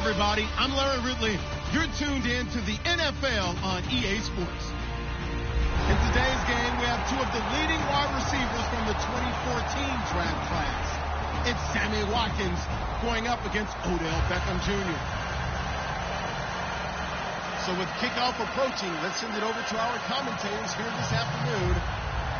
Everybody, I'm Larry Ridley. You're tuned in to the NFL on EA Sports. In today's game, we have two of the leading wide receivers from the 2014 draft class. It's Sammy Watkins going up against Odell Beckham Jr. So with kickoff approaching, let's send it over to our commentators here this afternoon,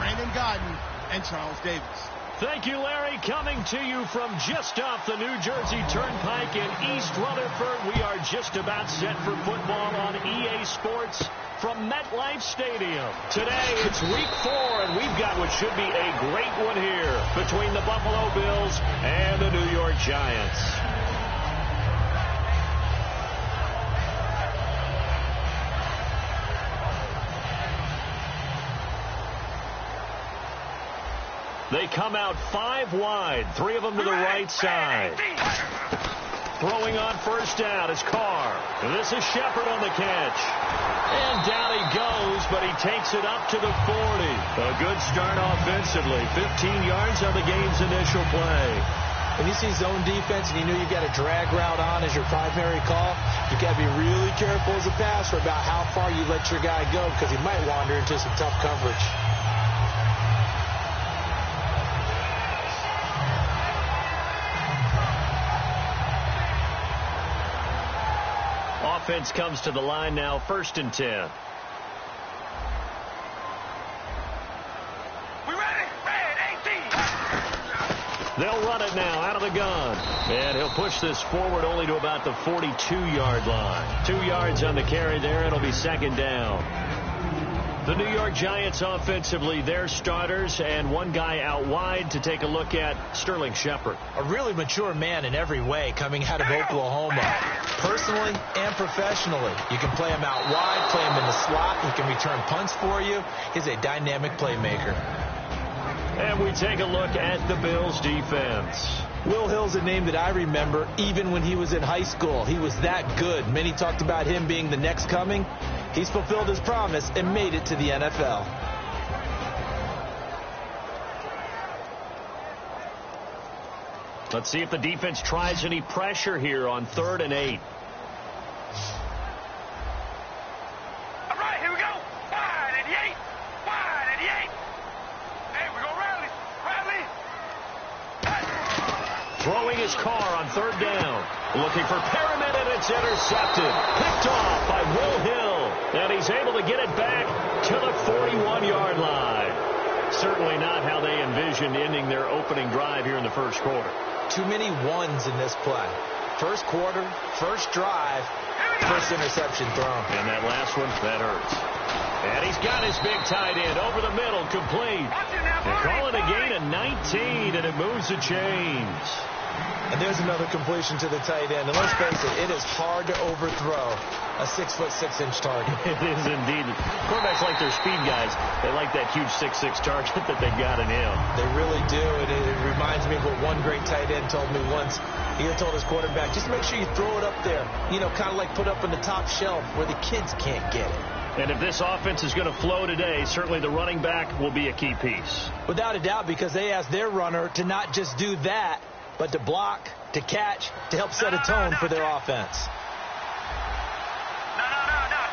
Brandon Gaudin and Charles Davis. Thank you, Larry. Coming to you from just off the New Jersey Turnpike in East Rutherford. We are just about set for football on EA Sports from MetLife Stadium. Today, it's week 4, and we've got what should be a great one here between the Buffalo Bills and the New York Giants. They come out 5 wide, 3 of them to the right side. Throwing on first down is Carr. This is Shepard on the catch. And down he goes, but he takes it up to the 40. A good start offensively. 15 yards on the game's initial play. When you see zone defense and you know you've got a drag route on as your primary call, you've got to be really careful as a passer about how far you let your guy go because he might wander into some tough coverage. Offense comes to the line now, 1st and 10. We ready? Red 18. They'll run it now out of the gun. And he'll push this forward only to about the 42-yard line. 2 yards on the carry there. It'll be 2nd down. The New York Giants offensively, their starters, and one guy out wide to take a look at, Sterling Shepard. A really mature man in every way coming out of Oklahoma. Personally and professionally, you can play him out wide, play him in the slot. He can return punts for you. He's a dynamic playmaker. And we take a look at the Bills' defense. Will Hill's a name that I remember even when he was in high school. He was that good. Many talked about him being the next coming. He's fulfilled his promise and made it to the NFL. Let's see if the defense tries any pressure here on 3rd and 8. All right, here we go. Wide 88. Wide 88. Hey, we're going to rally. Throwing his car on 3rd down. Looking for Perriman, and it's intercepted. Picked off by Will Hill. And he's able to get it back to the 41-yard line. Certainly not how they envisioned ending their opening drive here in the 1st quarter. Too many ones in this play. 1st quarter, 1st drive, 1st interception thrown. And that last one, that hurts. And he's got his big tight end over the middle, complete. They call it a gain of 19, and it moves the chains. And there's another completion to the tight end. And let's face it, it is hard to overthrow a 6'6" target. It is indeed. Quarterbacks like their speed guys. They like that huge 6'6" target that they got in him. They really do. And it reminds me of what one great tight end told me once. He had told his quarterback, just make sure you throw it up there. You know, kind of like put up on the top shelf where the kids can't get it. And if this offense is going to flow today, certainly the running back will be a key piece. Without a doubt, because they asked their runner to not just do that, but to block, to catch, to help set a tone for their offense. No.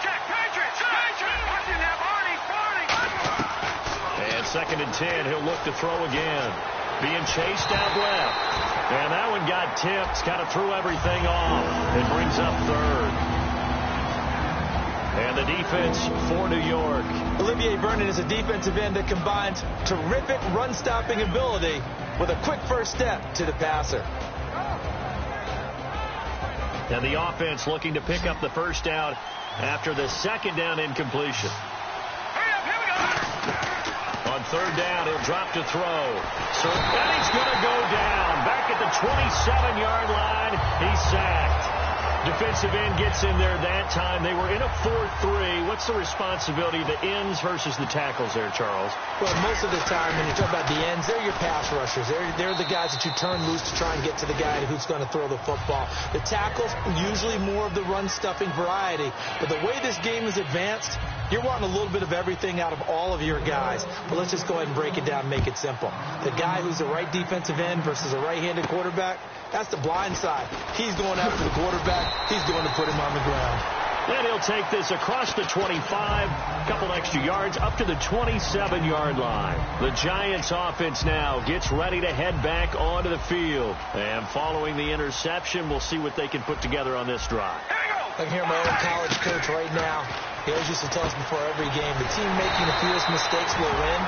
Check. Patriots. Watching that, Barney. And 2nd and 10. He'll look to throw again. Being chased out left. And that one got tipped. Kind of threw everything off. It brings up 3rd. And the defense for New York. Olivier Vernon is a defensive end that combines terrific run-stopping ability with a quick first step to the passer. And the offense looking to pick up the first down after the 2nd down incompletion. Hurry up, here we go. On 3rd down, he'll drop to throw. So Benny's going to go down. Back at the 27-yard line, he's sacked. Defensive end gets in there that time. They were in a 4-3. What's the responsibility of the ends versus the tackles there, Charles? Well, most of the time when you talk about the ends, they're your pass rushers. They're the guys that you turn loose to try and get to the guy who's going to throw the football. The tackles, usually more of the run-stuffing variety. But the way this game is advanced, you're wanting a little bit of everything out of all of your guys. But let's just go ahead and break it down and make it simple. The guy who's a right defensive end versus a right-handed quarterback, that's the blind side. He's going after the quarterback. He's going to put him on the ground. Then he'll take this across the 25, a couple extra yards, up to the 27-yard line. The Giants offense now gets ready to head back onto the field. And following the interception, we'll see what they can put together on this drive. I can hear my old college coach right now. He always used to tell us before every game, the team making the fewest mistakes will win.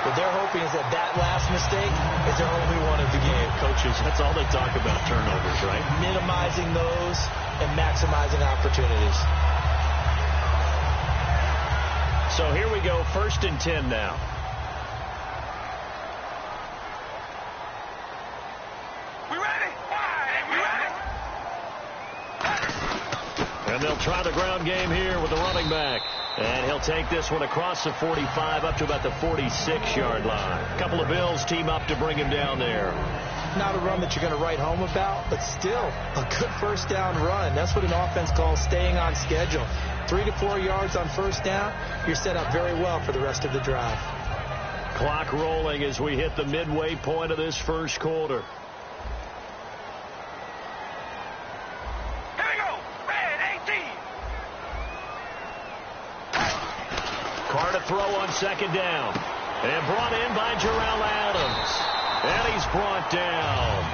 What they're hoping is that last mistake is their only one of the game. Coaches, that's all they talk about, turnovers, right? Minimizing those and maximizing opportunities. So here we go, 1st and 10 now. We ready? We ready? And they'll try the ground game here with the running back. And he'll take this one across the 45 up to about the 46-yard line. A couple of Bills team up to bring him down there. Not a run that you're going to write home about, but still a good first down run. That's what an offense calls staying on schedule. 3 to 4 yards on first down, you're set up very well for the rest of the drive. Clock rolling as we hit the midway point of this first quarter. Here we go. Red 18. Carr to throw on 2nd down. And brought in by Jarrell Adams. And he's brought down.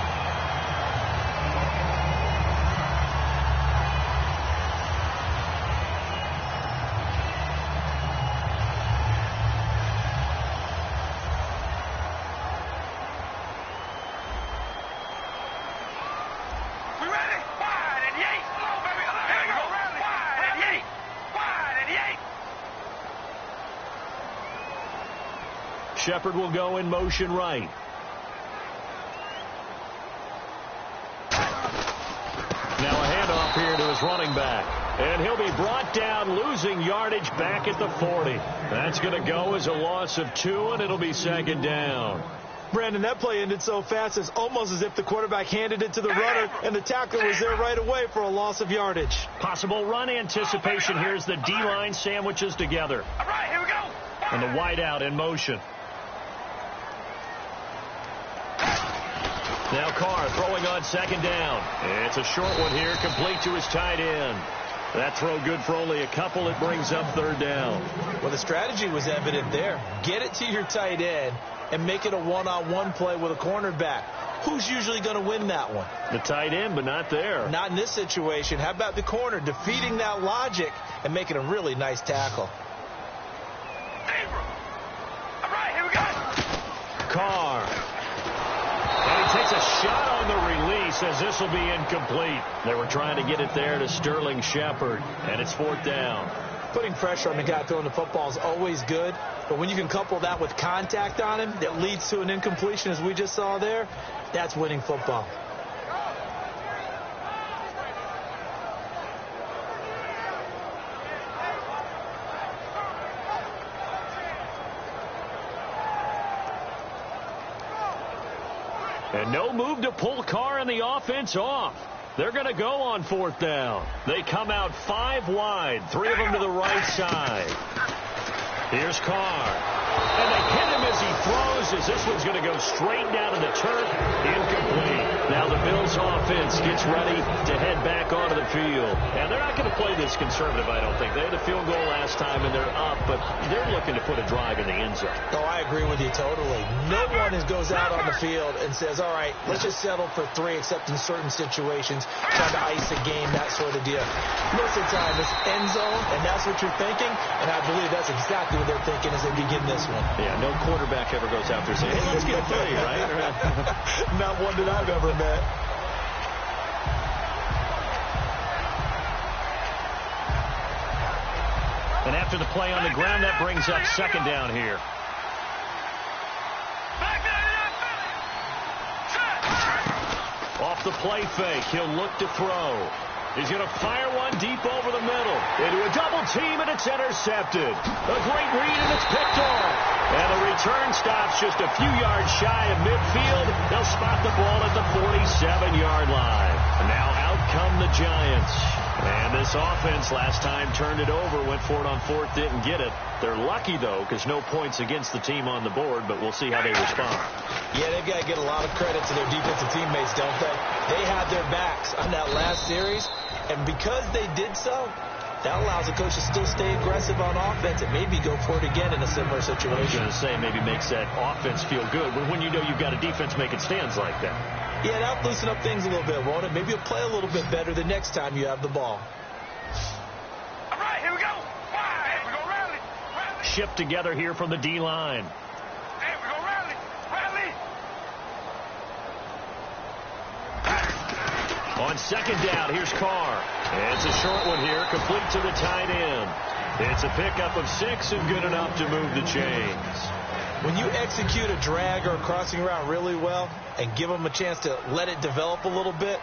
We ready? Wide and Yates. Hello, baby. Here we go. Wide and Yates. Wide and Yates. Shepard will go in motion right. Now a handoff here to his running back. And he'll be brought down, losing yardage back at the 40. That's going to go as a loss of 2, and it'll be 2nd down. Brandon, that play ended so fast, it's almost as if the quarterback handed it to the runner, and the tackler was there right away for a loss of yardage. Possible run anticipation here as the D-line sandwiches together. All right, here we go. And the wideout in motion. Now Carr throwing on 2nd down. It's a short one here, complete to his tight end. That throw good for only a couple. It brings up 3rd down. Well, the strategy was evident there. Get it to your tight end and make it a one-on-one play with a cornerback. Who's usually going to win that one? The tight end, but not there. Not in this situation. How about the corner defeating that logic and making a really nice tackle? Abram. All right, here we go. Carr. And he takes a shot on the release as this will be incomplete. They were trying to get it there to Sterling Shepard, and it's 4th down. Putting pressure on the guy throwing the football is always good, but when you can couple that with contact on him that leads to an incompletion as we just saw there, that's winning football. And no move to pull Carr and the offense off. They're going to go on 4th down. They come out 5 wide, 3 of them to the right side. Here's Carr. And they hit him as he throws, as this one's going to go straight down to the turf. Incomplete. Now the Bills offense gets ready to head back onto the field. And they're not going to play this conservative, I don't think. They had a field goal last time, and they're up, but they're looking to put a drive in the end zone. Oh, I agree with you totally. No one goes out on the field and says, all right, let's just settle for 3, except in certain situations, trying to ice a game, that sort of deal. Most of the time, it's end zone, and that's what you're thinking, and I believe that's exactly what they're thinking as they begin this one. Yeah, no quarterback ever goes out there saying, hey, let's get 3, right? Not one that I've ever met. And after the play on the ground, that brings up second down here. Off the play fake, he'll look to throw. He's going to fire one deep over the middle. Into a double team, and it's intercepted. A great read, and it's picked off. And the return stops just a few yards shy of midfield. They'll spot the ball at the 47-yard line. And now out come the Giants. And this offense last time turned it over, went for it on 4th, didn't get it. They're lucky, though, because no points against the team on the board, but we'll see how they respond. Yeah, they've got to get a lot of credit to their defensive teammates, don't they? They had their backs on that last series, and because they did so, that allows the coach to still stay aggressive on offense and maybe go for it again in a similar situation. I was going to say, maybe makes that offense feel good, but when you know you've got a defense making stands like that. Yeah, that'll loosen up things a little bit, won't it? Maybe you'll play a little bit better the next time you have the ball. All right, here we go. Wide. We go rally. Rally. Shipped together here from the D-line. Hey, we go rally. Rally. On second down, here's Carr. It's a short one here, complete to the tight end. It's a pickup of 6 and good enough to move the chains. When you execute a drag or a crossing route really well and give them a chance to let it develop a little bit,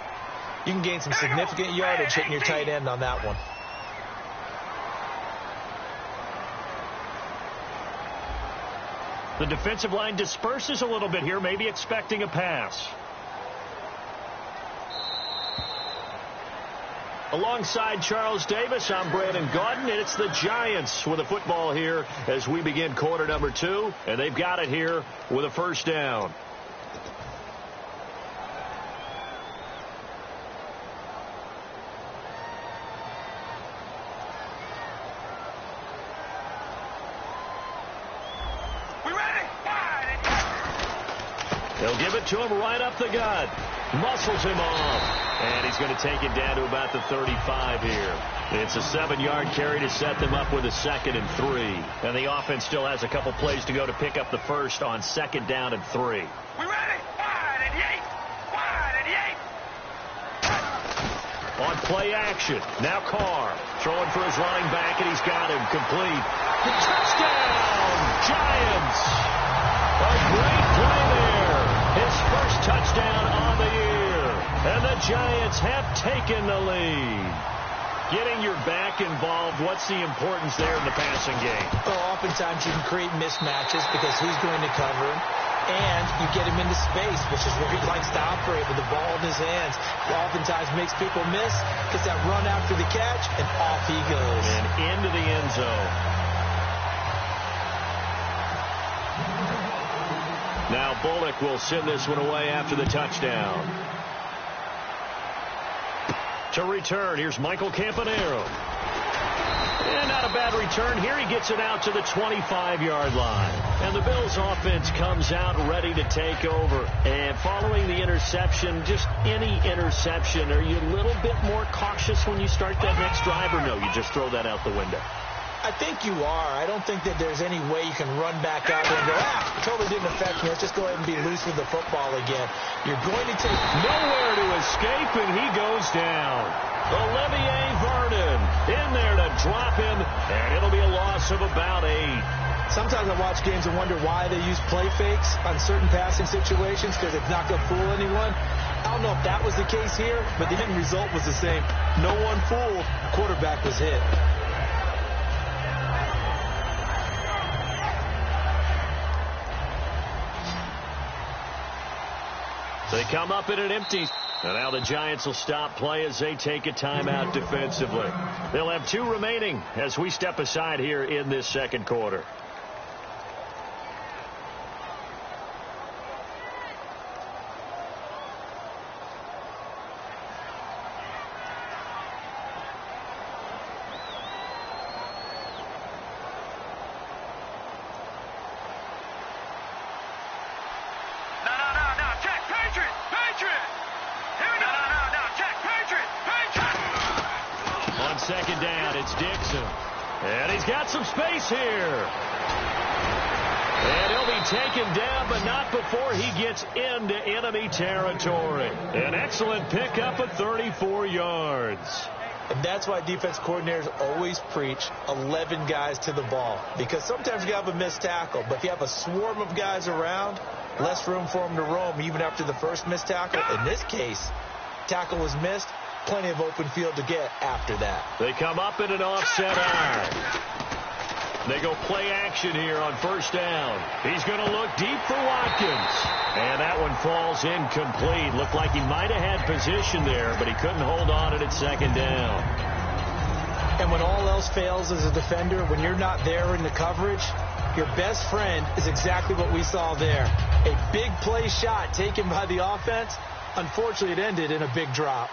you can gain some significant yardage hitting your tight end on that one. The defensive line disperses a little bit here, maybe expecting a pass. Alongside Charles Davis, I'm Brandon Gaudin, and it's the Giants with a football here as we begin quarter number 2, and they've got it here with a first down. We ready? Wide. They'll give it to him right up the gut. Muscles him off. And he's going to take it down to about the 35 here. It's a 7-yard carry to set them up with a 2nd and 3. And the offense still has a couple plays to go to pick up the first on 2nd down and 3. We ready? Wide and 8. Wide and 8. On play action. Now Carr throwing for his running back, and he's got him complete. The touchdown, Giants. A great play there. His first touchdown on the year. And the Giants have taken the lead. Getting your back involved, what's the importance there in the passing game? Well, oftentimes you can create mismatches because who's going to cover him, and you get him into space, which is where he likes to operate with the ball in his hands. It oftentimes makes people miss, gets that run after the catch, and off he goes. And into the end zone. Now Bullock will send this one away after the touchdown. To return, here's Michael Campanaro. And not a bad return here. He gets it out to the 25-yard line. And the Bills offense comes out ready to take over. And following the interception, just any interception, are you a little bit more cautious when you start that next drive, or no, you just throw that out the window? I think you are. I don't think that there's any way you can run back out there and go, totally didn't affect me. Let's just go ahead and be loose with the football again. You're going to take nowhere to escape, and he goes down. Olivier Vernon in there to drop him, and it'll be a loss of about 8. Sometimes I watch games and wonder why they use play fakes on certain passing situations, because it's not going to fool anyone. I don't know if that was the case here, but the end result was the same. No one fooled. Quarterback was hit. They come up in an empty. And now the Giants will stop play as they take a timeout defensively. They'll have 2 remaining as we step aside here in this second quarter. second down. It's Dixon. And he's got some space here. And he'll be taken down, but not before he gets into enemy territory. An excellent pickup of 34 yards. And that's why defense coordinators always preach 11 guys to the ball. Because sometimes you have a missed tackle, but if you have a swarm of guys around, less room for them to roam even after the first missed tackle. In this case, tackle was missed, plenty of open field to get after that. They come up in an offset eye. They go play action here on first down. He's going to look deep for Watkins. And that one falls incomplete. Looked like he might have had position there, but he couldn't hold on at second down. And when all else fails as a defender, when you're not there in the coverage, your best friend is exactly what we saw there. A big play shot taken by the offense. Unfortunately, it ended in a big drop.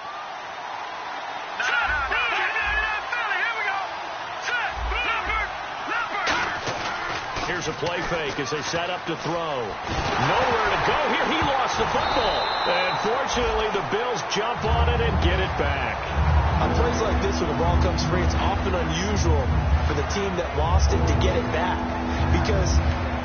Here's a play fake as they set up to throw. Nowhere to go here. He lost the football. And fortunately, the Bills jump on it and get it back. On plays like this, when the ball comes free, it's often unusual for the team that lost it to get it back. Because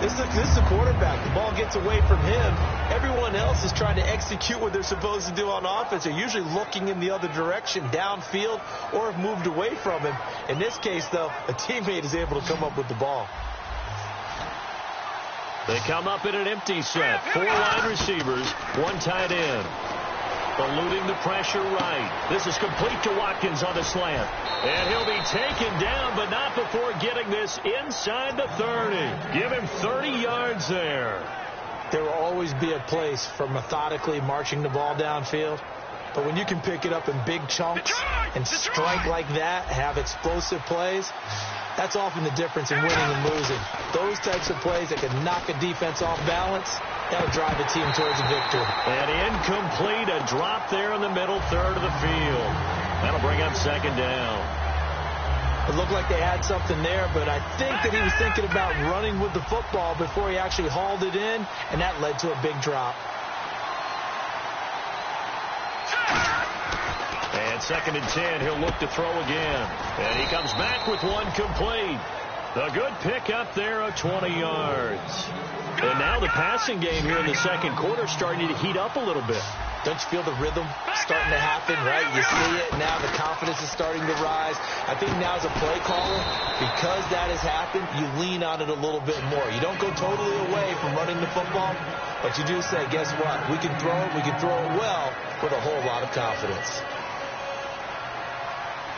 this is the quarterback. The ball gets away from him. Everyone else is trying to execute what they're supposed to do on offense. They're usually looking in the other direction, downfield, or have moved away from him. In this case, though, a teammate is able to come up with the ball. They come up in an empty set. 4 wide receivers, 1 tight end. Eluding the pressure right. This is complete to Watkins on the slant. And he'll be taken down, but not before getting this inside the 30. Give him 30 yards there. There will always be a place for methodically marching the ball downfield. But when you can pick it up in big chunks and strike like that, have explosive plays, that's often the difference in winning and losing. Those types of plays that can knock a defense off balance, that'll drive a team towards a victory. And incomplete, a drop there in the middle third of the field. That'll bring up second down. It looked like they had something there, but I think that he was thinking about running with the football before he actually hauled it in, and that led to a big drop. And 2nd and 10, he'll look to throw again. And he comes back with one complete. A good pickup there of 20 yards. And now the passing game here in the second quarter starting to heat up a little bit. Don't you feel the rhythm starting to happen, right? You see it now. The confidence is starting to rise. I think now as a play caller, because that has happened, you lean on it a little bit more. You don't go totally away from running the football, but you do say, guess what? We can throw it. We can throw it well with a whole lot of confidence.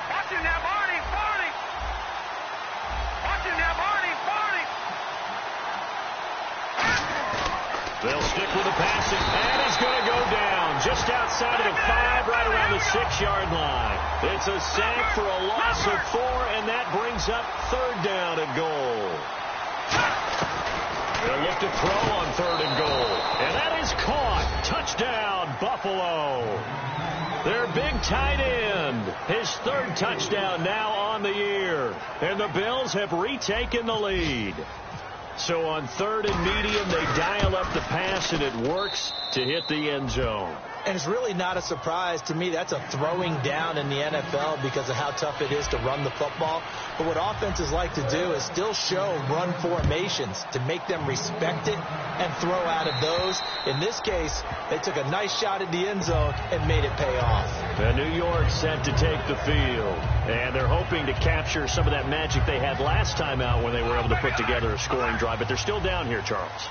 Watch it now, Barney. Watch it now, Barney. They'll stick with the passing, and he's going to go down just outside of the 5, right around the 6-yard line. It's a sack for a loss of 4, and that brings up 3rd down and goal. They'll look to throw on 3rd and goal, and that is caught. Touchdown, Buffalo. Their big tight end, his 3rd touchdown now on the year, and the Bills have retaken the lead. So on 3rd and medium, they dial up the pass, and it works to hit the end zone. And it's really not a surprise to me. That's a throwing down in the NFL because of how tough it is to run the football. But what offenses like to do is still show run formations to make them respect it and throw out of those. In this case, they took a nice shot at the end zone and made it pay off. And New York set to take the field. And they're hoping to capture some of that magic they had last time out when they were able to put together a scoring drive. But they're still down here, Charles.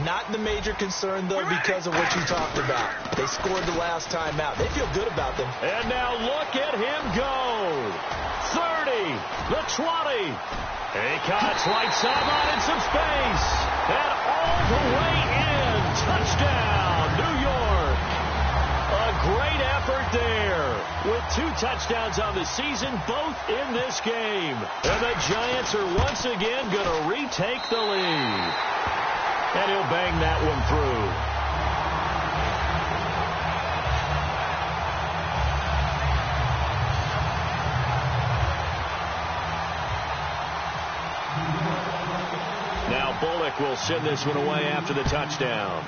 Not the major concern, though, because of what you talked about. They scored the last time out. They feel good about them. And now look at him go. 30, the 20. He cuts right sideline in some space. And all the way in. Touchdown, New York. A great effort there. With 2 touchdowns on the season, both in this game. And the Giants are once again going to retake the lead. And he'll bang that one through. Now Bullock will send this one away after the touchdown.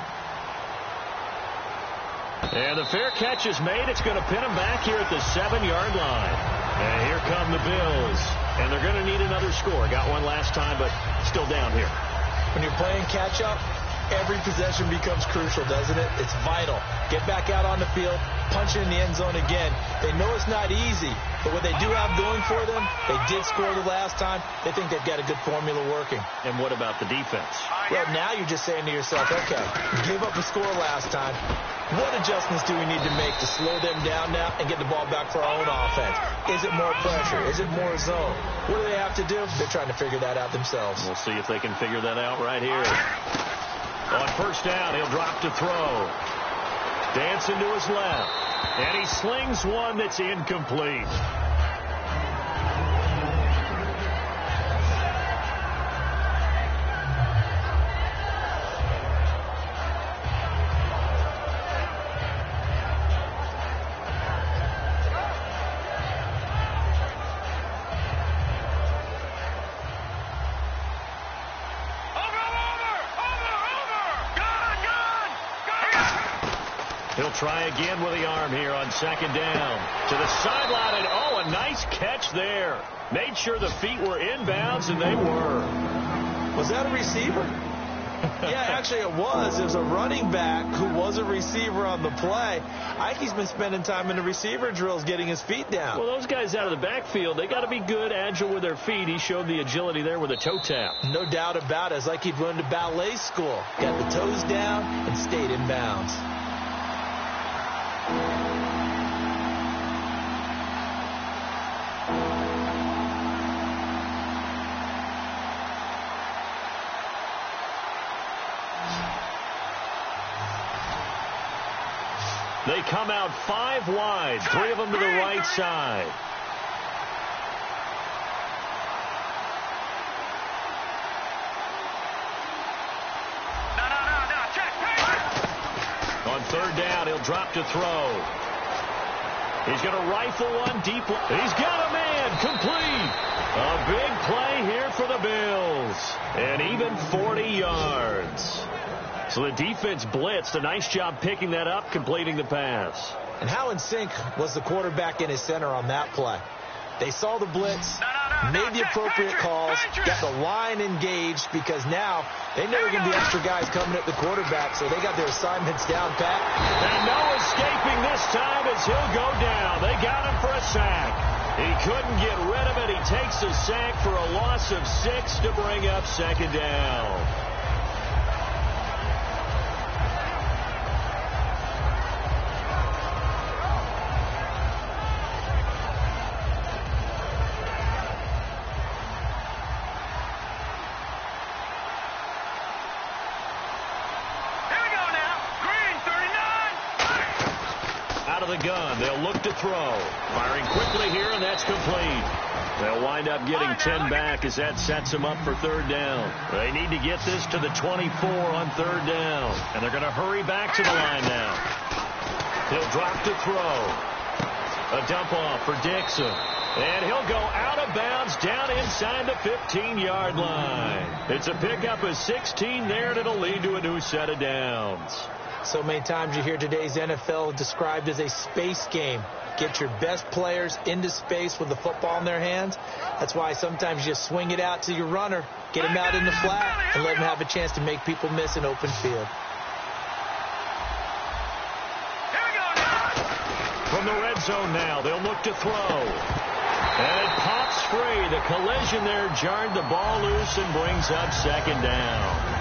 And the fair catch is made. It's going to pin him back here at the 7-yard line. And here come the Bills. And they're going to need another score. Got one last time, but still down here. When you're playing catch-up, every possession becomes crucial, doesn't it? It's vital. Get back out on the field, punch it in the end zone again. They know it's not easy, but what they do have going for them, they did score the last time. They think they've got a good formula working. And what about the defense? Well, now you're just saying to yourself, okay, give up a score last time. What adjustments do we need to make to slow them down now and get the ball back for our own offense? Is it more pressure? Is it more zone? What do they have to do? They're trying to figure that out themselves. We'll see if they can figure that out right here. On first down, he'll drop to throw. Dancing to his left. And he slings one that's incomplete. He'll try again with the arm here on second down. To the sideline, and oh, a nice catch there. Made sure the feet were inbounds, and they were. Was that a receiver? Yeah, actually it was. It was a running back who was a receiver on the play. Ike's been spending time in the receiver drills getting his feet down. Well, those guys out of the backfield, they got to be good, agile with their feet. He showed the agility there with a toe tap. No doubt about it. It's like he'd run to ballet school. Got the toes down and stayed in bounds. They come out 5 wide, 3 of them to the right side. On third down, he'll drop to throw. He's going to rifle one deep. He's got a man complete. A big play here for the Bills. And even 40 yards. So the defense blitzed. A nice job picking that up, completing the pass. And how in sync was the quarterback in his center on that play? They saw the blitz, made the appropriate calls, got the line engaged, because now they know there are going to be extra guys coming at the quarterback, so they got their assignments down pat. And no escaping this time as he'll go down. They got him for a sack. He couldn't get rid of it. He takes a sack for a loss of 6 to bring up second down. Gun. They'll look to throw. Firing quickly here, and that's complete. They'll wind up getting 10 back as that sets them up for third down. They need to get this to the 24 on third down, and they're going to hurry back to the line now. He'll drop to throw. A dump off for Dixon. And he'll go out of bounds down inside the 15-yard line. It's a pickup of 16 there, and it'll lead to a new set of downs. So many times you hear today's NFL described as a space game. Get your best players into space with the football in their hands. That's why sometimes you just swing it out to your runner, get him out in the flat, and let him have a chance to make people miss an open field. From the red zone now, they'll look to throw. And it pops free. The collision there jarred the ball loose and brings up second down.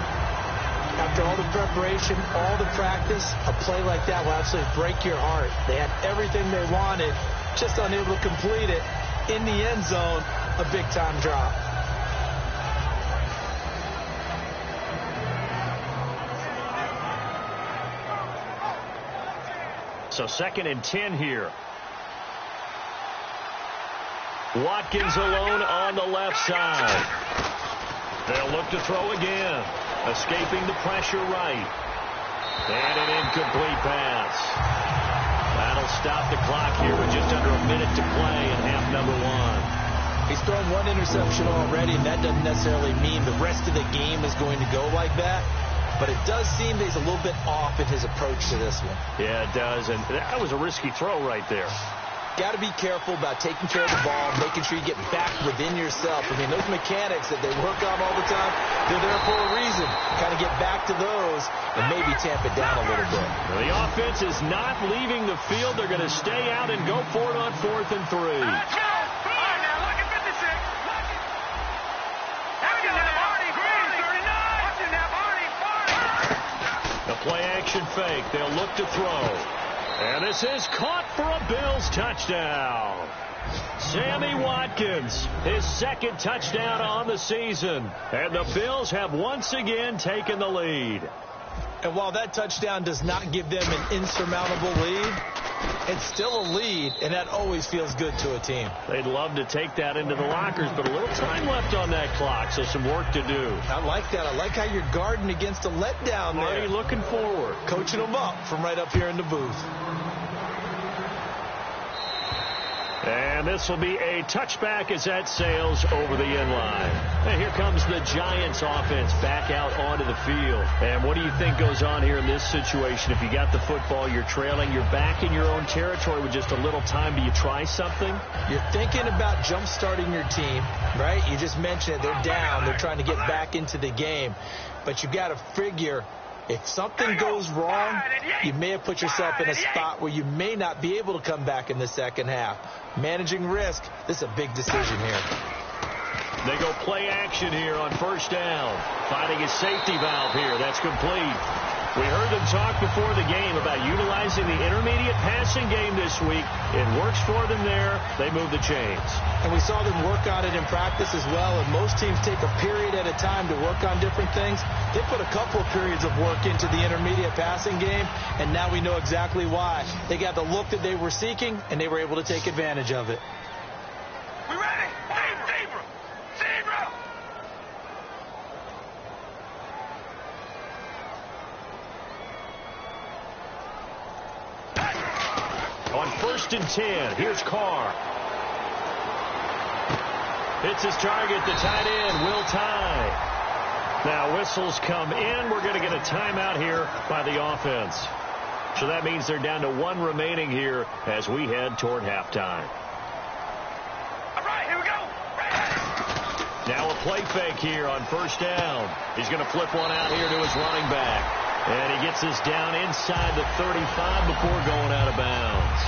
After all the preparation, all the practice, a play like that will absolutely break your heart. They had everything they wanted, just unable to complete it. In the end zone, a big-time drop. So 2nd and 10 here. Watkins alone on the left side. They'll look to throw again. Escaping the pressure right. And an incomplete pass. That'll stop the clock here with just under a minute to play in half number 1. He's thrown one interception already, and that doesn't necessarily mean the rest of the game is going to go like that. But it does seem that he's a little bit off in his approach to this one. Yeah, it does. And that was a risky throw right there. got to be careful about taking care of the ball, making sure you get back within yourself. I mean, those mechanics that they work on all the time, they're there for a reason. Kind of get back to those and maybe tamp it down a little bit. The offense is not leaving the field. They're going to stay out and go for it on 4th and 3. Let's go. All right, now, look at 56. Look it. Watch it now, Barney. 39. Watch it now, Barney. The play-action fake. They'll look to throw. And this is caught for a Bills touchdown. Sammy Watkins, his 2nd touchdown on the season. And the Bills have once again taken the lead. And while that touchdown does not give them an insurmountable lead, it's still a lead, and that always feels good to a team. They'd love to take that into the lockers, but a little time left on that clock, so some work to do. I like that. I like how you're guarding against a letdown there. Already looking forward. Coaching them up from right up here in the booth. And this will be a touchback as that sails over the end line. And here comes the Giants offense back out onto the field. And what do you think goes on here in this situation? If you got the football, you're trailing, you're back in your own territory with just a little time. Do you try something? You're thinking about jump-starting your team, right? You just mentioned it. They're down. They're trying to get back into the game. But you've got to figure, if something goes wrong, you may have put yourself in a spot where you may not be able to come back in the second half. Managing risk, this is a big decision here. They go play action here on 1st down. Finding a safety valve here. That's complete. We heard them talk before the game about utilizing the intermediate passing game this week. It works for them there. They move the chains. And we saw them work on it in practice as well. And most teams take a period at a time to work on different things. They put a couple of periods of work into the intermediate passing game, and now we know exactly why. They got the look that they were seeking, and they were able to take advantage of it. We ready? Zebra! Zebra! On 1st and 10, here's Carr. Hits his target, the tight end, Will Tye. Now whistles come in. We're going to get a timeout here by the offense. So that means they're down to 1 remaining here as we head toward halftime. All right, here we go. Now a play fake here on 1st down. He's going to flip one out here to his running back. And he gets this down inside the 35 before going out of bounds.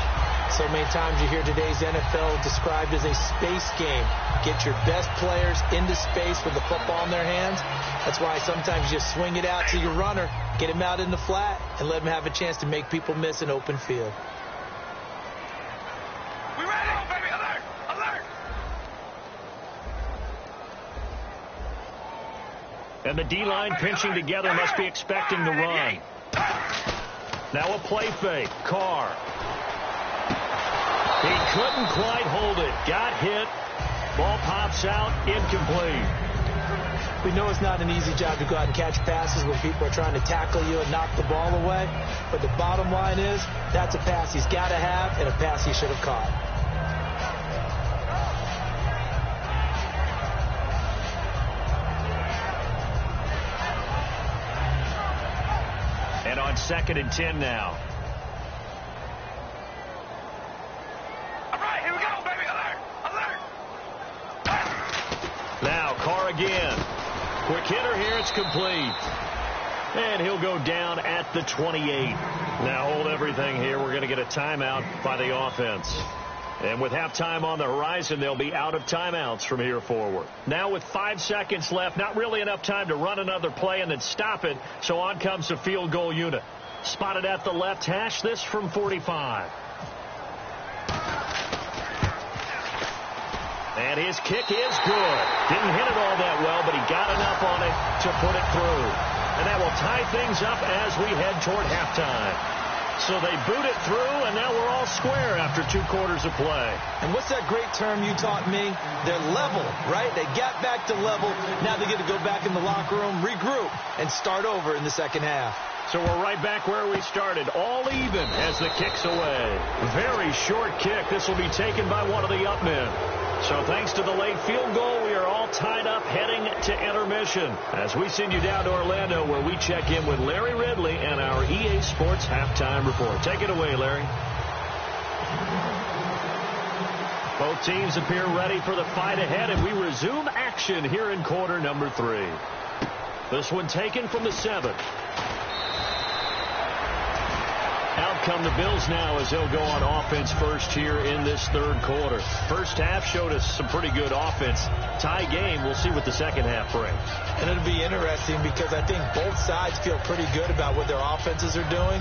So many times you hear today's NFL described as a space game. Get your best players into space with the football in their hands. That's why sometimes you just swing it out to your runner, get him out in the flat, and let him have a chance to make people miss an open field. We ready? Oh, baby, alert! Alert! And the D-line pinching together must be expecting the run. Now a play fake. Carr. He couldn't quite hold it. Got hit. Ball pops out. Incomplete. We know it's not an easy job to go out and catch passes when people are trying to tackle you and knock the ball away. But the bottom line is, that's a pass he's got to have and a pass he should have caught. And on 2nd and 10 now. All right, here we go, baby. Alert! Alert! Now Carr again. Quick hitter here. It's complete. And he'll go down at the 28. Now hold everything here. We're going to get a timeout by the offense. And with halftime on the horizon, they'll be out of timeouts from here forward. Now with 5 seconds left, not really enough time to run another play and then stop it. So on comes the field goal unit. Spotted at the left hash, this from 45. And his kick is good. Didn't hit it all that well, but he got enough on it to put it through. And that will tie things up as we head toward halftime. So they boot it through, and now we're all square after 2 quarters of play. And what's that great term you taught me? They're level, right? They got back to level. Now they get to go back in the locker room, regroup, and start over in the second half. So we're right back where we started, all even as the kick's away. Very short kick. This will be taken by one of the up men. So thanks to the late field goal, we are all tied up heading to intermission as we send you down to Orlando where we check in with Larry Ridley and our EA Sports Halftime Report. Take it away, Larry. Both teams appear ready for the fight ahead, and we resume action here in quarter number 3. This one taken from the 7. Out come the Bills now as they'll go on offense first here in this third quarter. First half showed us some pretty good offense. Tie game. We'll see what the second half brings. And it'll be interesting because I think both sides feel pretty good about what their offenses are doing.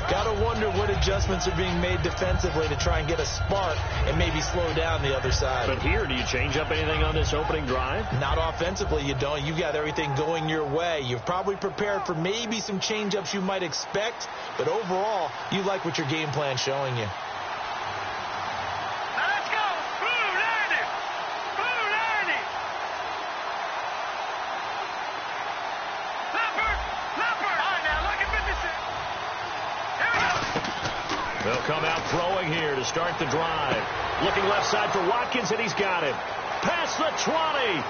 Got to wonder what adjustments are being made defensively to try and get a spark and maybe slow down the other side. But here, do you change up anything on this opening drive? Not offensively, you don't. You got everything going your way. You've probably prepared for maybe some change-ups you might expect, but overall, you like what your game plan's showing you. Now let's go. Blue 90. Blue 90. Leopard. Leopard. All right, now look at 56. They'll come out throwing here to start the drive. Looking left side for Watkins, and he's got him. Past the 20.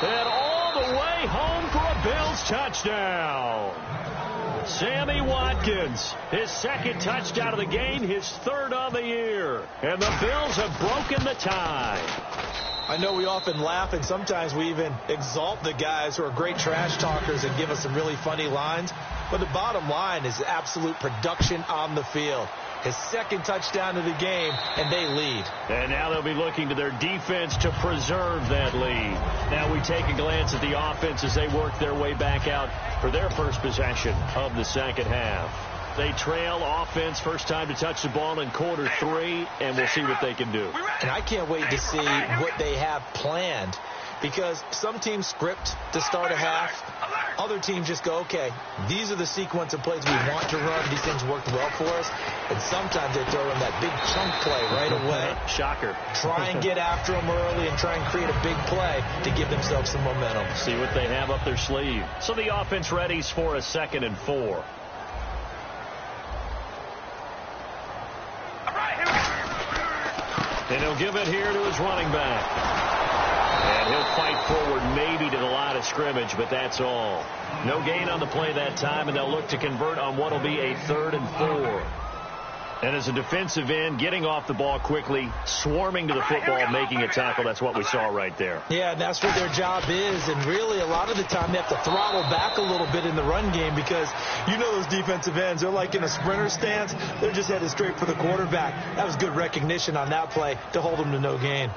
And all the way home for a Bills touchdown. Sammy Watkins, his second touchdown of the game, his third on the year. And the Bills have broken the tie. I know we often laugh, and sometimes we even exalt the guys who are great trash talkers and give us some really funny lines. But the bottom line is absolute production on the field. His second touchdown of the game, and they lead. And now they'll be looking to their defense to preserve that lead. Now we take a glance at the offense as they work their way back out for their first possession of the second half. They trail offense, first time to touch the ball in quarter 3, and we'll see what they can do. And I can't wait to see what they have planned, because some teams script to start a half. Other teams just go, okay, these are the sequence of plays we want to run. These things worked well for us. And sometimes they throw in that big chunk play right away. Shocker. Try and get after them early and try and create a big play to give themselves some momentum. See what they have up their sleeve. So the offense readies for a 2nd and 4. And he'll give it here to his running back. And he'll fight forward maybe to the line of scrimmage, but that's all. No gain on the play that time, and they'll look to convert on what will be a 3rd and 4. And as a defensive end, getting off the ball quickly, swarming to the football, making a tackle, that's what we saw right there. Yeah, and that's what their job is. And really, a lot of the time, they have to throttle back a little bit in the run game because you know those defensive ends, they're like in a sprinter stance. They're just headed straight for the quarterback. That was good recognition on that play to hold them to no gain.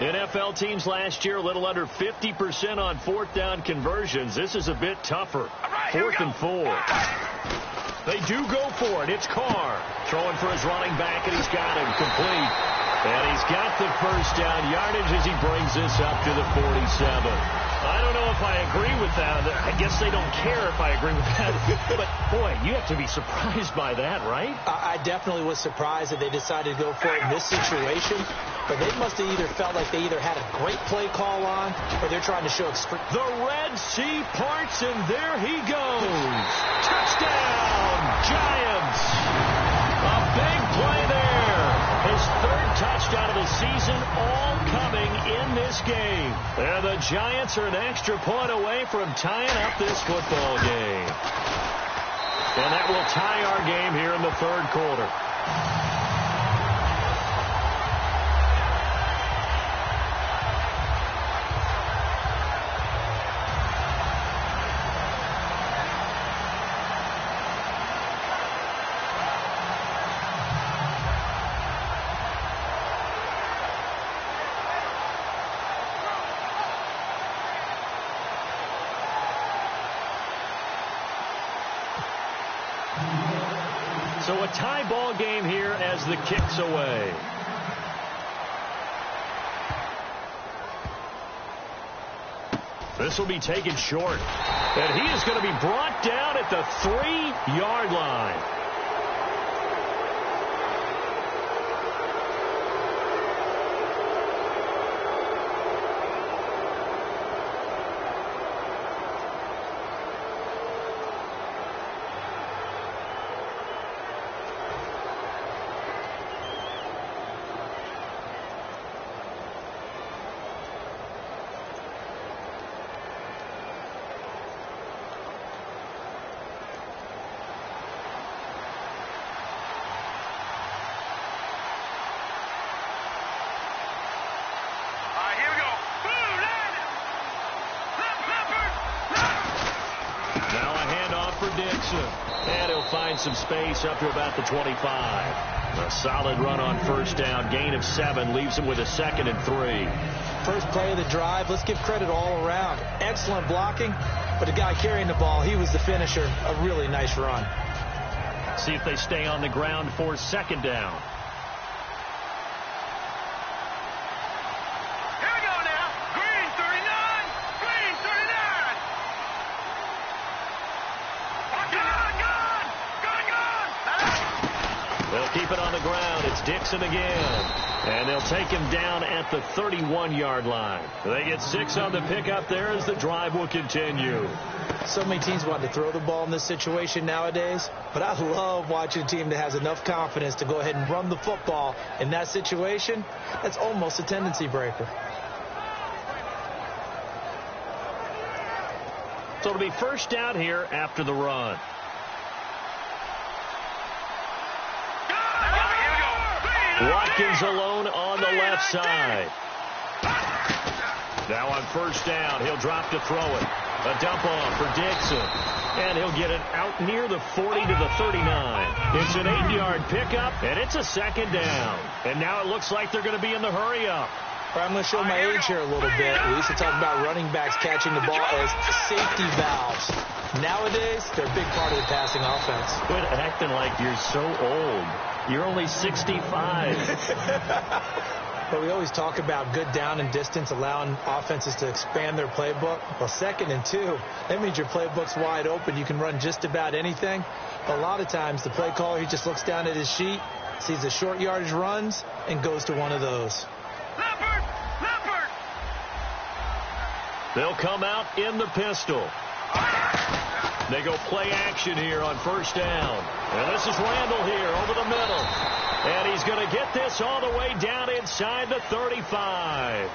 NFL teams last year a little under 50% on 4th down conversions. This is a bit tougher. 4th and 4. They do go for it. It's Carr throwing for his running back, and he's got him complete. And he's got the first down yardage as he brings this up to the 47. I don't know if I agree with that. I guess they don't care if I agree with that. But, boy, you have to be surprised by that, right? I definitely was surprised that they decided to go for it in this situation. But they must have either felt like they either had a great play call on or they're trying to show extreme. The Red Sea parts, and there he goes. Touchdown, Giants. A big play there. His 3rd touchdown of the season, all coming in this game. And the Giants are an extra point away from tying up this football game. And that will tie our game here in the 3rd quarter. So a tie ball game here as the kick's away. This will be taken short. And he is going to be brought down at the 3-yard line. Dixon. And he'll find some space up to about the 25. A solid run on first down. Gain of 7 leaves him with a 2nd and 3. First play of the drive. Let's give credit all around. Excellent blocking, but the guy carrying the ball, he was the finisher. A really nice run. See if they stay on the ground for 2nd down. Keep it on the ground. It's Dixon again. And they'll take him down at the 31-yard line. They get 6 on the pickup there as the drive will continue. So many teams want to throw the ball in this situation nowadays, but I love watching a team that has enough confidence to go ahead and run the football in that situation. That's almost a tendency breaker. So it'll be first down here after the run. Watkins alone on the left side. Now on first down, he'll drop to throw it. A dump off for Dixon. And he'll get it out near the 40 to the 39. It's an 8-yard pickup, and it's a 2nd down. And now it looks like they're going to be in the hurry-up. I'm going to show my age here a little bit. We used to talk about running backs catching the ball as safety valves. Nowadays, they're a big part of the passing offense. Quit acting like you're so old. You're only 65. But we always talk about good down and distance, allowing offenses to expand their playbook. Well, 2nd and 2, that means your playbook's wide open. You can run just about anything. But a lot of times, the play caller, he just looks down at his sheet, sees the short yardage runs, and goes to one of those. Leopard! They'll come out in the pistol. They go play action here on first down. And this is Randall here over the middle. And he's going to get this all the way down inside the 35.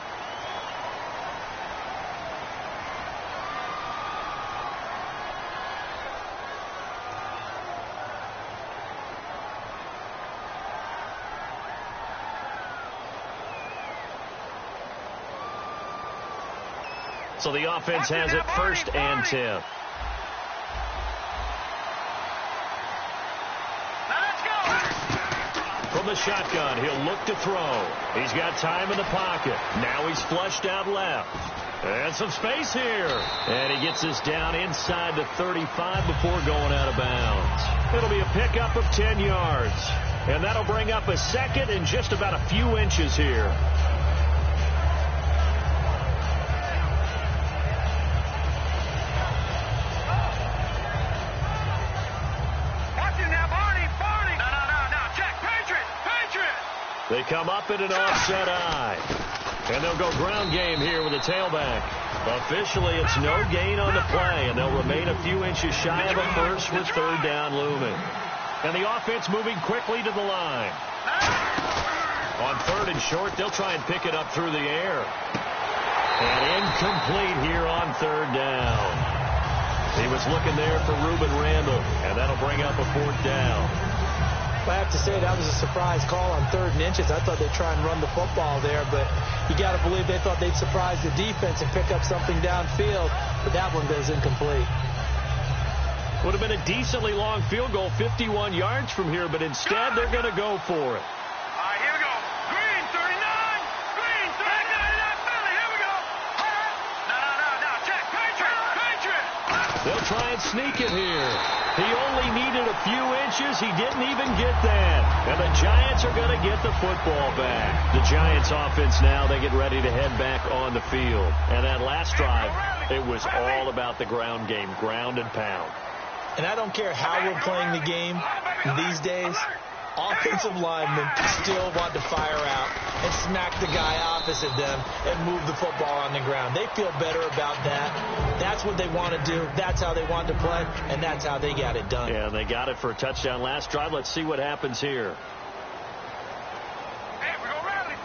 So the offense has it 1st and 10. From the shotgun, he'll look to throw. He's got time in the pocket. Now he's flushed out left. And some space here. And he gets this down inside the 35 before going out of bounds. It'll be a pickup of 10 yards. And that'll bring up a 2nd and just about a few inches here. They come up in an offset eye. And they'll go ground game here with a tailback. Officially, it's no gain on the play, and they'll remain a few inches shy of a first with 3rd down looming. And the offense moving quickly to the line. On 3rd and short, they'll try and pick it up through the air. And incomplete here on 3rd down. He was looking there for Ruben Randall, and that'll bring up a 4th down. I have to say that was a surprise call on 3rd and inches. I thought they'd try and run the football there, but you got to believe they thought they'd surprise the defense and pick up something downfield, but that one goes incomplete. Would have been a decently long field goal, 51 yards from here, but instead they're going to go for it. All right, here we go. Green, 39. Green, 39. Philly, here we go. No. Check. Patriot. They'll try and sneak it here. He only needed a few inches. He didn't even get that. And the Giants are going to get the football back. The Giants offense now, they get ready to head back on the field. And that last drive, it was all about the ground game, ground and pound. And I don't care how we're playing the game these days, offensive linemen still want to fire out and smack the guy opposite them and move the football on the ground. They feel better about that. That's what they want to do. That's how they want to play, and that's how they got it done. Yeah, they got it for a touchdown last drive. Let's see what happens here. Hey, we go rally.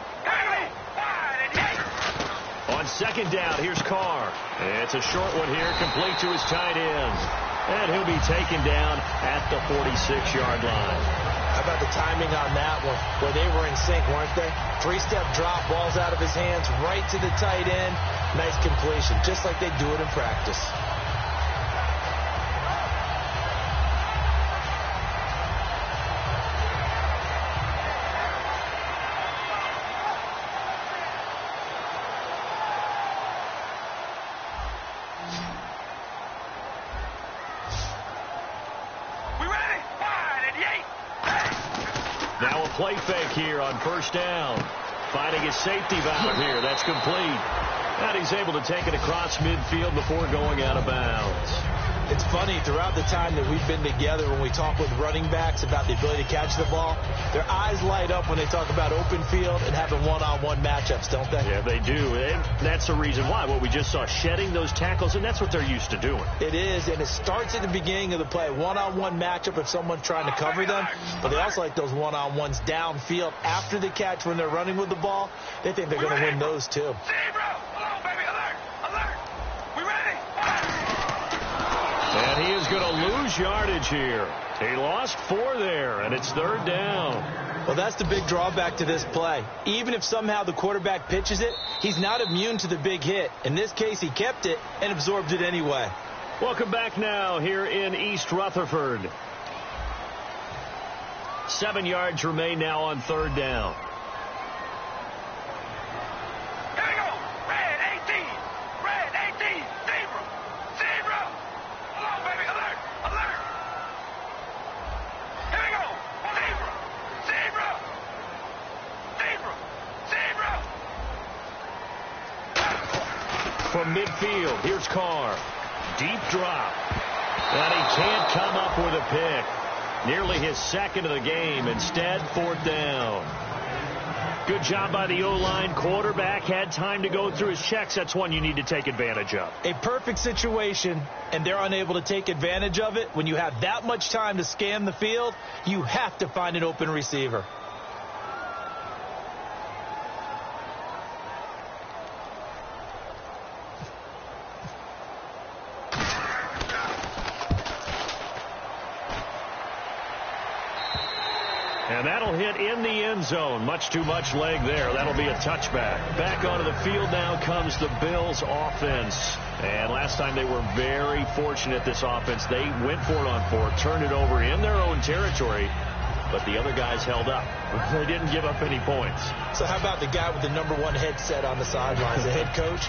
On 2nd down, here's Carr. It's a short one here, complete to his tight end. And he'll be taken down at the 46-yard line. How about the timing on that one, where they were in sync, weren't they? 3-step drop, balls out of his hands, right to the tight end. Nice completion, just like they do it in practice. play fake here on first down. Finding his safety valve here. That's complete. And he's able to take it across midfield before going out of bounds. It's funny, throughout the time that we've been together, when we talk with running backs about the ability to catch the ball, their eyes light up when they talk about open field and having one-on-one matchups, don't they? Yeah, they do. And that's the reason why. What we just saw, shedding those tackles, and that's what they're used to doing. It is, and it starts at the beginning of the play. One-on-one matchup if someone's trying to cover them, but they also like those one-on-ones downfield after the catch when they're running with the ball. They think they're going to win those, too. And he is going to lose yardage here. He lost 4 there, and it's third down. Well, that's the big drawback to this play. Even if somehow the quarterback pitches it, he's not immune to the big hit. In this case, he kept it and absorbed it anyway. Welcome back now here in East Rutherford. 7 yards remain now on third down. From midfield, here's Carr. Deep drop. And he can't come up with a pick. Nearly his second of the game. Instead, fourth down. Good job by the O-line. Quarterback had time to go through his checks. That's one you need to take advantage of. A perfect situation, and they're unable to take advantage of it. When you have that much time to scan the field, you have to find an open receiver. And that'll hit in the end zone. Much too much leg there. That'll be a touchback. Back onto the field now comes the Bills offense. And last time they were very fortunate, this offense. They went for it on 4, turned it over in their own territory, but the other guys held up. They didn't give up any points. So how about the guy with the number 1 headset on the sidelines, the head coach?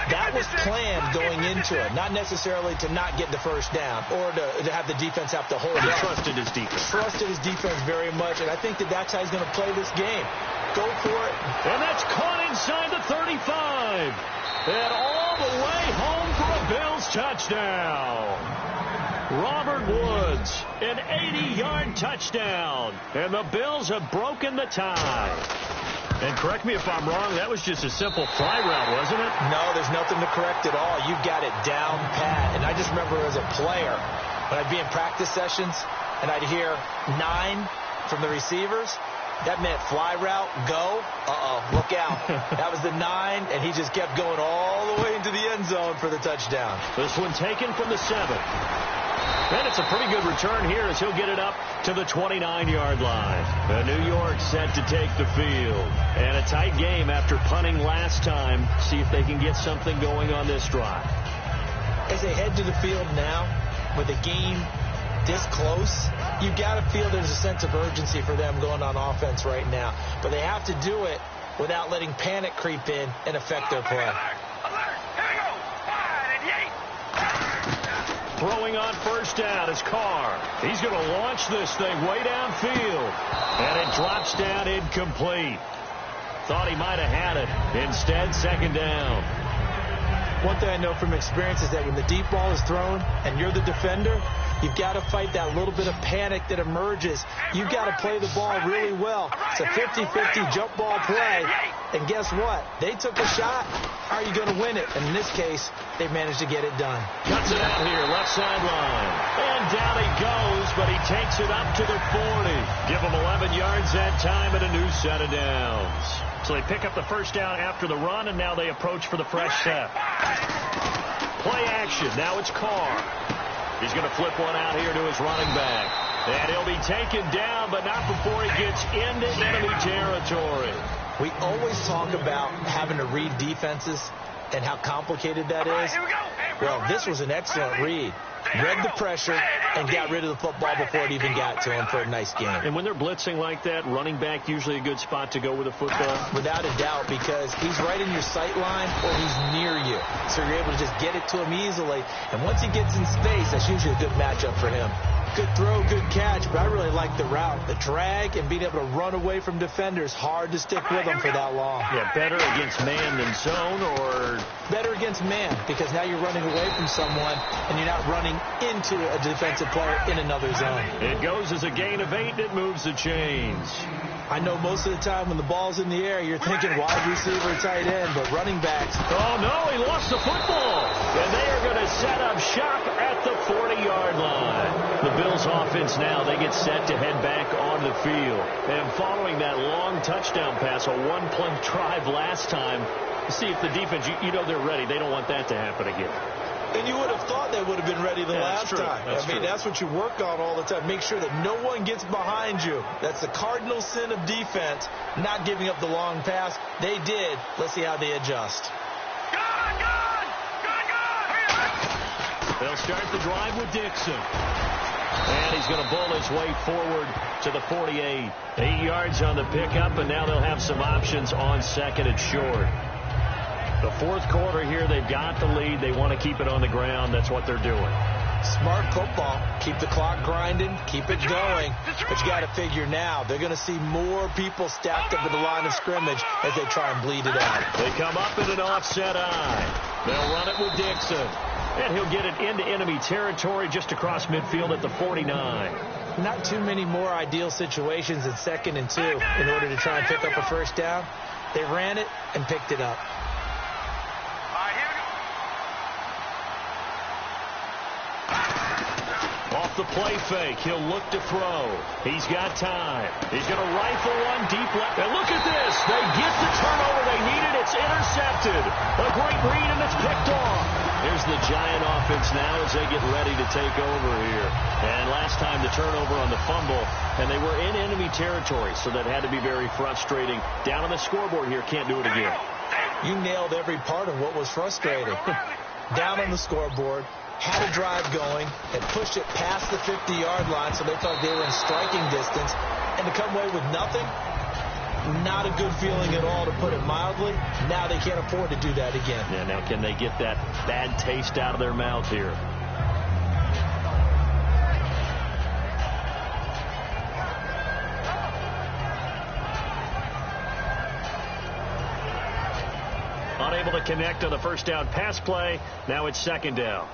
That was planned going into it, not necessarily to not get the first down or to have the defense have to hold He up. trusted his defense. Trusted his defense very much, and I think that's how he's going to play this game. Go for it. And that's caught inside the 35. And all the way home for a Bills touchdown. Robert Woods, an 80-yard touchdown. And the Bills have broken the tie. And correct me if I'm wrong, that was just a simple fly route, wasn't it? No, there's nothing to correct at all. You got it down pat. And I just remember as a player, when I'd be in practice sessions, and I'd hear 9 from the receivers, that meant fly route, go, look out. That was the 9, and he just kept going all the way into the end zone for the touchdown. This one taken from the 7. And it's a pretty good return here as he'll get it up to the 29-yard line. New York set to take the field. And a tight game after punting last time. See if they can get something going on this drive. As they head to the field now, with a game this close, you got to feel there's a sense of urgency for them going on offense right now. But they have to do it without letting panic creep in and affect their play. Throwing on first down is Carr. He's going to launch this thing way downfield. And it drops down incomplete. Thought he might have had it. Instead, second down. One thing I know from experience is that when the deep ball is thrown and you're the defender, you've got to fight that little bit of panic that emerges. You've got to play the ball really well. It's a 50-50 jump ball play. And guess what? They took a shot. How are you going to win it? And in this case, they managed to get it done. Cuts it out here, left sideline. And down he goes, but he takes it up to the 40. Give him 11 yards that time and a new set of downs. So they pick up the first down after the run, and now they approach for the fresh set. Play action. Now it's Carr. He's going to flip one out here to his running back. And he'll be taken down, but not before he gets into enemy territory. We always talk about having to read defenses and how complicated that is. Well, this was an excellent read. Read the pressure and got rid of the football before it even got to him for a nice game. And when they're blitzing like that, running back usually a good spot to go with the football? Without a doubt, because he's right in your sight line or he's near you. So you're able to just get it to him easily. And once he gets in space, that's usually a good matchup for him. Good throw, good catch, but I really like the route. The drag and being able to run away from defenders. Hard to stick with them for that long. Yeah, better against man than zone, or better against man, because now you're running away from someone and you're not running into a defensive player in another zone. It goes as a gain of 8, and it moves the chains. I know most of the time when the ball's in the air, you're thinking wide receiver, tight end, but running backs. Oh, no, he lost the football. And they are going to set up shop at the 40-yard line. The Bills offense now, they get set to head back on the field. And following that long touchdown pass, a one-play drive last time, see if the defense, you know they're ready. They don't want that to happen again. And you would have thought they would have been ready the last time. That's what you work on all the time. Make sure that no one gets behind you. That's the cardinal sin of defense, not giving up the long pass. They did. Let's see how they adjust. They'll start the drive with Dixon. And he's going to bull his way forward to the 48. 8 yards on the pickup, and now they'll have some options on second and short. The fourth quarter here, they've got the lead. They want to keep it on the ground. That's what they're doing. Smart football. Keep the clock grinding. Keep it going. But you got to figure now, they're going to see more people stacked up at the line of scrimmage as they try and bleed it out. They come up in an offset eye. They'll run it with Dixon. And he'll get it into enemy territory just across midfield at the 49. Not too many more ideal situations in 2nd and 2 in order to try and pick up a first down. They ran it and picked it up. Off the play fake, he'll look to throw. He's got time. He's going to rifle one deep left. And look at this. They get the turnover they needed. It's intercepted. A great read, and it's picked off. Here's the Giant offense now as they get ready to take over here. And last time the turnover on the fumble, and they were in enemy territory, so that had to be very frustrating. Down on the scoreboard here, can't do it again. You nailed every part of what was frustrating. Down on the scoreboard, had a drive going, and pushed it past the 50-yard line so they felt they were in striking distance, and to come away with nothing, not a good feeling at all, to put it mildly. Now they can't afford to do that again. Yeah, now can they get that bad taste out of their mouth here? Unable to connect on the first down pass play. Now it's second down.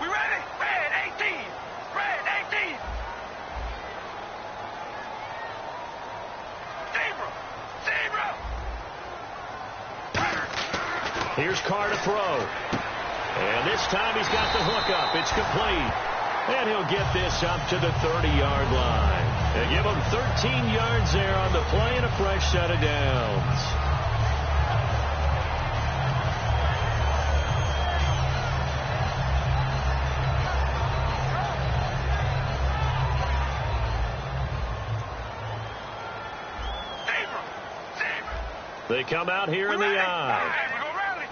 We ready? Red 18. Red 18. Zebra. Here's Carr to throw. And this time he's got the hook up. It's complete. And he'll get this up to the 30-yard line. They give him 13 yards there on the play and a fresh set of downs. They come out here in the eye. We go rally.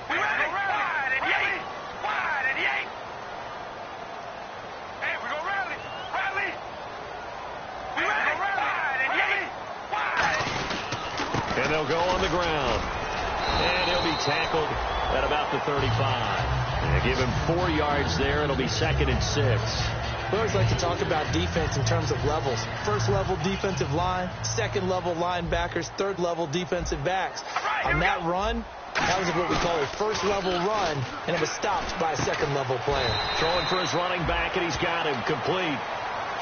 We ready. Wide and yank. Wide and yank. Hey, we go rally. Rally. We ready. Wide and yank. Wide. And they'll go on the ground. And he'll be tackled at about the 35. They give him 4 yards there. It'll be 2nd and 6. We always like to talk about defense in terms of levels. First level defensive line, second level linebackers, third level defensive backs. On that run, that was what we call a first level run, and it was stopped by a second level player. Throwing for his running back, and he's got him complete.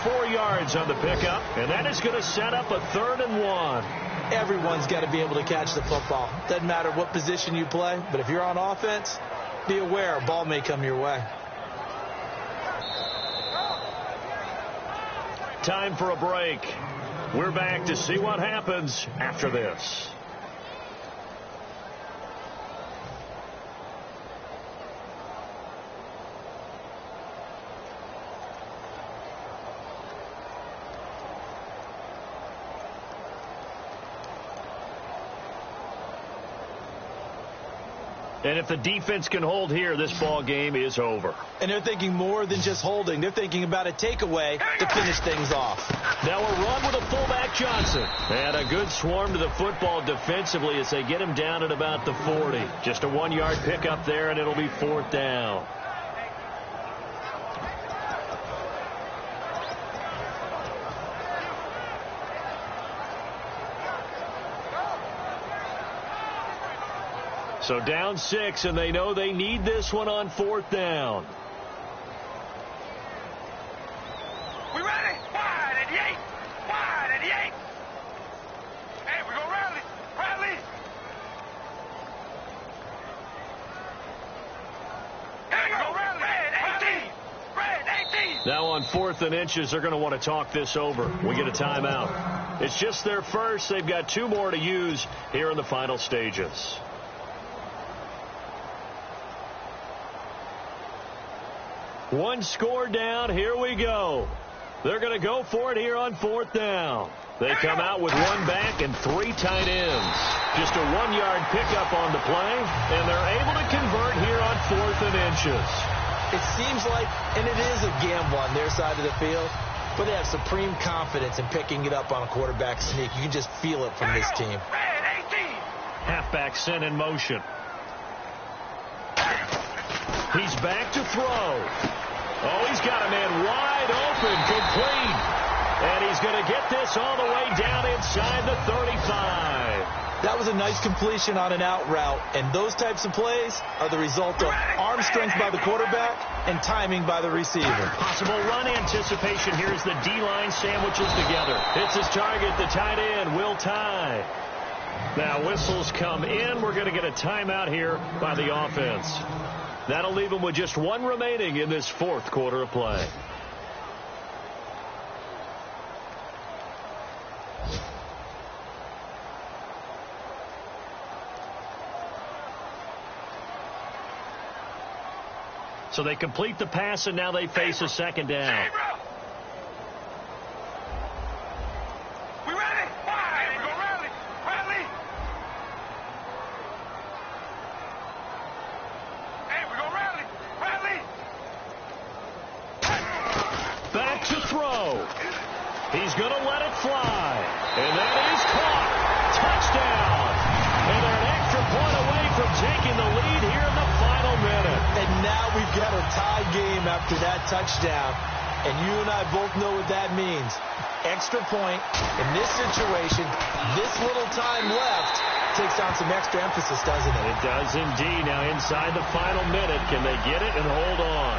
4 yards on the pickup, and that is going to set up a 3rd and 1. Everyone's got to be able to catch the football. Doesn't matter what position you play, but if you're on offense, be aware a ball may come your way. Time for a break. We're back to see what happens after this. And if the defense can hold here, this ball game is over. And they're thinking more than just holding. They're thinking about a takeaway to finish things off. Now a run with a fullback Johnson. And a good swarm to the football defensively as they get him down at about the 40. Just a 1-yard pickup there, and it'll be 4th down. So down 6, and they know they need this one on 4th down. We ready? Wide at the 8. Wide at the 8. Hey, we go rally. Rally. Here we go. Red 18. Red 18. Now on 4th and inches, they're going to want to talk this over. We get a timeout. It's just their first. They've got 2 more to use here in the final stages. One score down. Here we go. They're going to go for it here on 4th down. They come out with 1 back and 3 tight ends. Just a 1-yard pickup on the play, and they're able to convert here on 4th and inches. It seems like, and it is a gamble on their side of the field, but they have supreme confidence in picking it up on a quarterback sneak. You can just feel it from this team. Red 18. Halfback sent in motion. He's back to throw. Oh, he's got a man wide open, complete. And he's going to get this all the way down inside the 35. That was a nice completion on an out route, and those types of plays are the result of arm strength by the quarterback and timing by the receiver. Possible run anticipation here as the D-line sandwiches together. It's his target, the tight end, Will Tye. Now whistles come in. We're going to get a timeout here by the offense. That'll leave them with just 1 remaining in this 4th quarter of play. So they complete the pass, and now they face a 2nd down. Hey, bro. We ready? Wide. We go rally. Rally. Hey, we go rally. Rally. Back to throw. He's going to let it fly. And that is caught. Touchdown. And they're an extra point away from taking the lead here in the final minute. And now we've got a tie game after that touchdown. And you and I both know what that means. Extra point. In this situation, this little time left takes on some extra emphasis, doesn't it? It does indeed. Now inside the final minute, can they get it and hold on?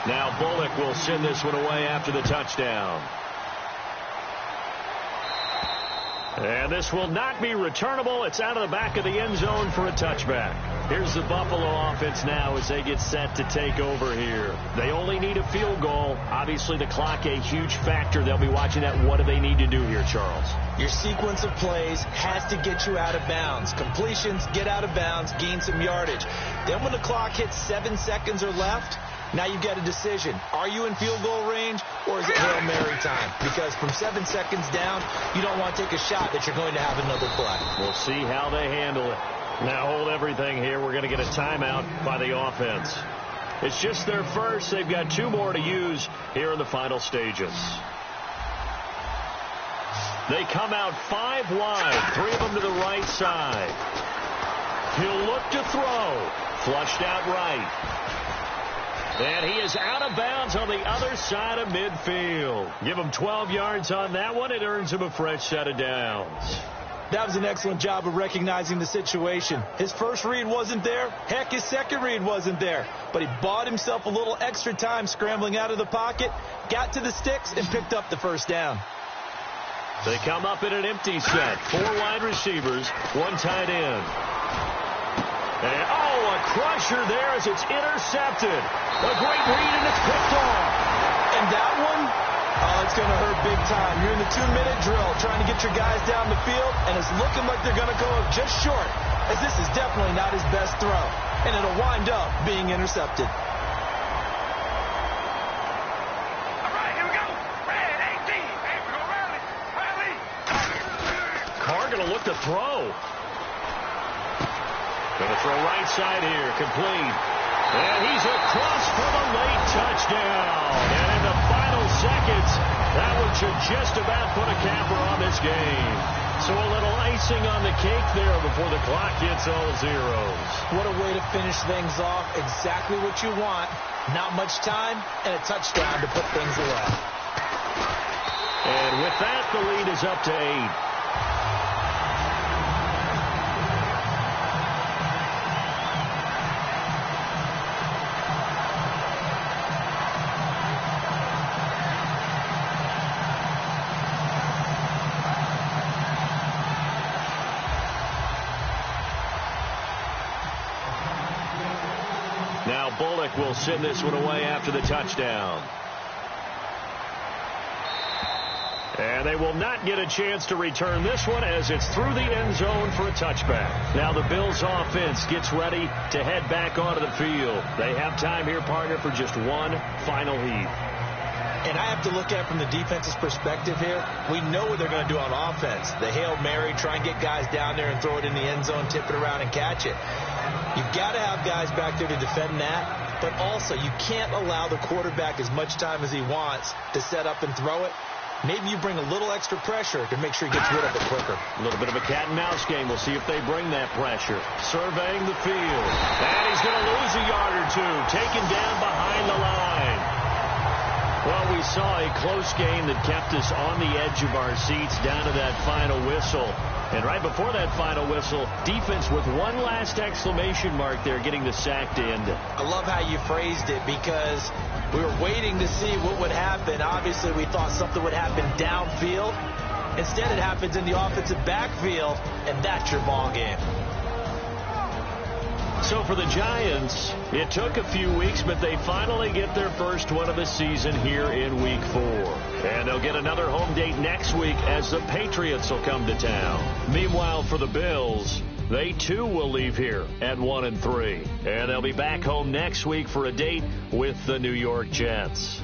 Now Bullock will send this one away after the touchdown. And this will not be returnable. It's out of the back of the end zone for a touchback. Here's the Buffalo offense now as they get set to take over here. They only need a field goal. Obviously, the clock a huge factor. They'll be watching that. What do they need to do here, Charles? Your sequence of plays has to get you out of bounds. Completions, get out of bounds, gain some yardage. Then when the clock hits 7 seconds or left, now you've got a decision. Are you in field goal range, or is it Hail Mary time? Because from 7 seconds down, you don't want to take a shot that you're going to have another play. We'll see how they handle it. Now hold everything here. We're going to get a timeout by the offense. It's just their first. They've got 2 more to use here in the final stages. They come out 5 wide, 3 of them to the right side. He'll look to throw. Flushed out right. And he is out of bounds on the other side of midfield. Give him 12 yards on that one. It earns him a fresh set of downs. That was an excellent job of recognizing the situation. His first read wasn't there. Heck, his second read wasn't there. But he bought himself a little extra time scrambling out of the pocket, got to the sticks, and picked up the first down. They come up in an empty set. 4 wide receivers, 1 tight end. And, a crusher there as it's intercepted. A great read, and it's picked off. And that one, it's going to hurt big time. You're in the 2-minute drill trying to get your guys down the field, and it's looking like they're going to go up just short, as this is definitely not his best throw. And it'll wind up being intercepted. All right, here we go. Red 18. Hey, we go rally. Rally. Carr going to look to throw. Going to throw right side here, complete. And he's across for the late touchdown. And in the final seconds, that one should just about put a capper on this game. So a little icing on the cake there before the clock hits all zeros. What a way to finish things off. Exactly what you want. Not much time and a touchdown to put things away. And with that, the lead is up to 8. Now Bullock will send this one away after the touchdown. And they will not get a chance to return this one as it's through the end zone for a touchback. Now the Bills offense gets ready to head back onto the field. They have time here, partner, for just one final heat. And I have to look at it from the defense's perspective here. We know what they're going to do on offense. The Hail Mary, try and get guys down there and throw it in the end zone, tip it around and catch it. You've got to have guys back there to defend that, but also you can't allow the quarterback as much time as he wants to set up and throw it. Maybe you bring a little extra pressure to make sure he gets rid of it quicker. A little bit of a cat and mouse game. We'll see if they bring that pressure. Surveying the field. And he's going to lose a yard or two. Taken down behind the line. Well, we saw a close game that kept us on the edge of our seats down to that final whistle. And right before that final whistle, defense with one last exclamation mark there, getting the sack to end it. I love how you phrased it because we were waiting to see what would happen. Obviously, we thought something would happen downfield. Instead, it happens in the offensive backfield, and that's your ball game. So for the Giants, it took a few weeks, but they finally get their first one of the season here in Week 4. And they'll get another home date next week as the Patriots will come to town. Meanwhile, for the Bills, they too will leave here at 1-3. And they'll be back home next week for a date with the New York Jets.